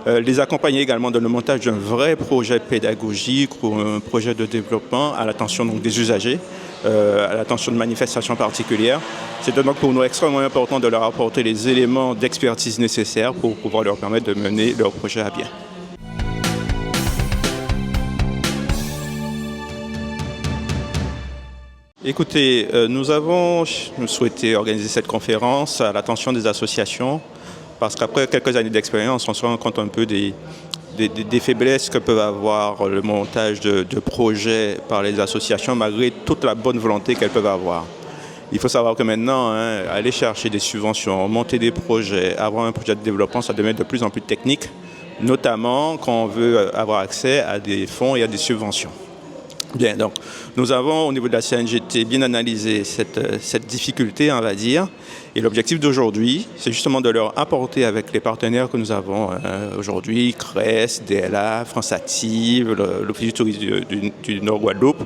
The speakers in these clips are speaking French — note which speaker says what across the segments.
Speaker 1: Les accompagner également dans le montage d'un vrai projet pédagogique ou un projet de développement à l'attention des usagers, à l'attention de manifestations particulières. C'est donc pour nous extrêmement important de leur apporter les éléments d'expertise nécessaires pour pouvoir leur permettre de mener leur projet à bien. Écoutez, nous avons souhaité organiser cette conférence à l'attention des associations parce qu'après quelques années d'expérience, on se rend compte un peu des faiblesses que peut avoir le montage de projets par les associations malgré toute la bonne volonté qu'elles peuvent avoir. Il faut savoir que maintenant, aller chercher des subventions, monter des projets, avoir un projet de développement, ça devient de plus en plus technique, notamment quand on veut avoir accès à des fonds et à des subventions. Bien, donc nous avons au niveau de la CNGT bien analysé cette difficulté, on va dire, et l'objectif d'aujourd'hui, c'est justement de leur apporter avec les partenaires que nous avons aujourd'hui, CRES, DLA, France Active, l'Office du tourisme du Nord Guadeloupe,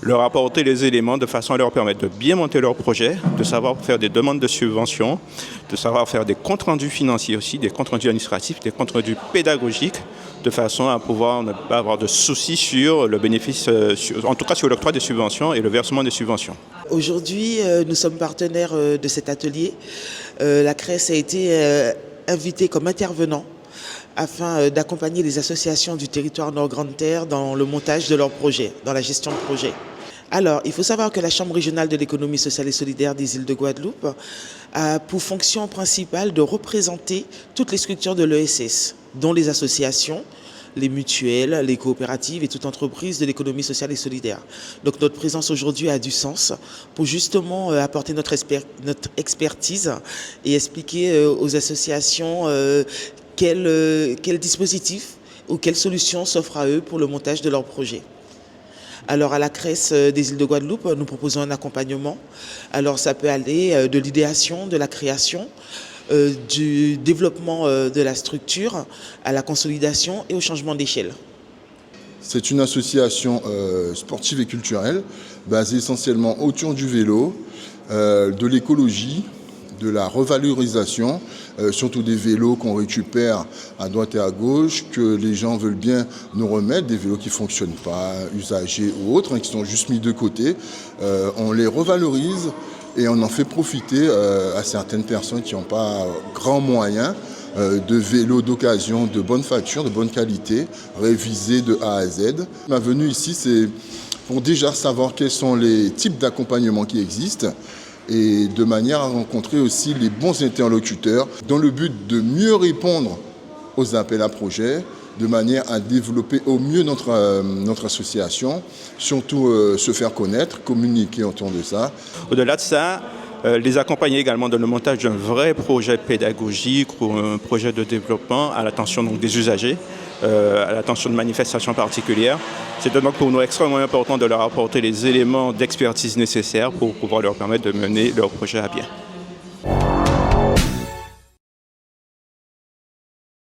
Speaker 1: leur apporter les éléments de façon à leur permettre de bien monter leur projet, de savoir faire des demandes de subventions, de savoir faire des comptes rendus financiers aussi, des comptes rendus administratifs, des comptes rendus pédagogiques, de façon à pouvoir ne pas avoir de soucis sur le bénéfice, en tout cas sur l'octroi des subventions et le versement des subventions.
Speaker 2: Aujourd'hui, nous sommes partenaires de cet atelier. La CRES a été invitée comme intervenant afin d'accompagner les associations du territoire Nord-Grande-Terre dans le montage de leurs projets, dans la gestion de projets. Alors, il faut savoir que la Chambre régionale de l'économie sociale et solidaire des îles de Guadeloupe a pour fonction principale de représenter toutes les structures de l'ESS, dont les associations, les mutuelles, les coopératives et toute entreprise de l'économie sociale et solidaire. Donc notre présence aujourd'hui a du sens pour justement apporter notre expertise et expliquer aux associations quel dispositif ou quelle solution s'offre à eux pour le montage de leurs projets. Alors à la CRES des îles de Guadeloupe, nous proposons un accompagnement. Alors ça peut aller de l'idéation, de la création, du développement de la structure à la consolidation et au changement d'échelle.
Speaker 3: C'est une association sportive et culturelle basée essentiellement autour du vélo, de l'écologie, de la revalorisation, surtout des vélos qu'on récupère à droite et à gauche, que les gens veulent bien nous remettre, des vélos qui ne fonctionnent pas, usagés ou autres, qui sont juste mis de côté. On les revalorise et on en fait profiter à certaines personnes qui n'ont pas grand moyen de vélos d'occasion de bonne facture, de bonne qualité, révisés de A à Z. Ma venue ici, c'est pour déjà savoir quels sont les types d'accompagnement qui existent et de manière à rencontrer aussi les bons interlocuteurs dans le but de mieux répondre aux appels à projets, de manière à développer au mieux notre association, surtout se faire connaître, communiquer autour de ça.
Speaker 1: Au-delà de ça, les accompagner également dans le montage d'un vrai projet pédagogique ou un projet de développement à l'attention des usagers, à l'attention de manifestations particulières. C'est donc pour nous extrêmement important de leur apporter les éléments d'expertise nécessaires pour pouvoir leur permettre de mener leur projet à bien.